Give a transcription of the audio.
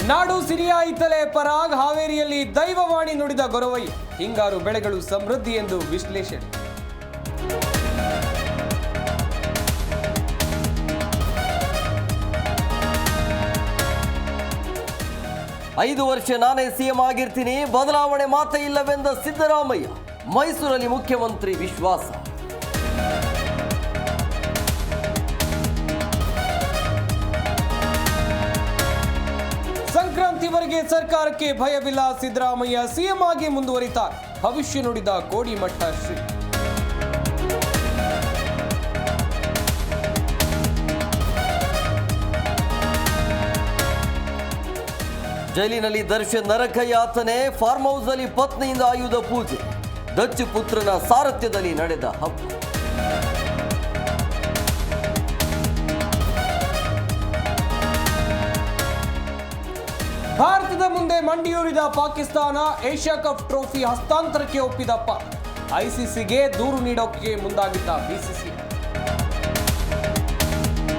ನಾಡು ಸಿರಿಯಾಯಿತಲೆ ಪರಾಗ್ ಹಾವೇರಿಯಲ್ಲಿ ದೈವವಾಣಿ ನುಡಿದ ಗೊರವಯ್ಯ. ಹಿಂಗಾರು ಬೆಳೆಗಳು ಸಮೃದ್ಧಿ ಎಂದು ವಿಶ್ಲೇಷಣೆ. ಐದು ವರ್ಷ ನಾನೇ ಸಿಎಂ ಆಗಿರ್ತೀನಿ, ಬದಲಾವಣೆ ಮಾತೇ ಇಲ್ಲವೆಂದ ಸಿದ್ದರಾಮಯ್ಯ. ಮೈಸೂರಲ್ಲಿ ಮುಖ್ಯಮಂತ್ರಿ ವಿಶ್ವಾಸ. ಸಂಕ್ರಾಂತಿವರೆಗೆ ಸರ್ಕಾರಕ್ಕೆ ಭಯವಿಲ್ಲ, ಸಿದ್ದರಾಮಯ್ಯ ಸಿಎಂ ಆಗಿ ಮುಂದುವರಿತಾರೆ. ಭವಿಷ್ಯ ನುಡಿದ ಕೋಡಿಮಠ ಶ್ರೀ. ಜೈಲಿನಲ್ಲಿ ದರ್ಶನ್ ನರಕ ಯಾತನೆ, ಫಾರ್ಮ್ ಹೌಸ್ ಅಲ್ಲಿ ಪತ್ನಿಯಿಂದ ಆಯುಧ ಪೂಜೆ, ಡಚ್ ಪುತ್ರನ ಸಾರಥ್ಯದಲ್ಲಿ ನಡೆದ ಹಬ್ಬ. ಭಾರತದ ಮುಂದೆ ಮಂಡಿಯೂರಿದ ಪಾಕಿಸ್ತಾನ, ಏಷ್ಯಾ ಕಪ್ ಟ್ರೋಫಿ ಹಸ್ತಾಂತರಕ್ಕೆ ಒಪ್ಪಿದ ಪಾಕ್. ಐಸಿಸಿಗೆ ದೂರು ನೀಡೋಕೆ ಮುಂದಾಗಿದ್ದ ಬಿಸಿಸಿಐ.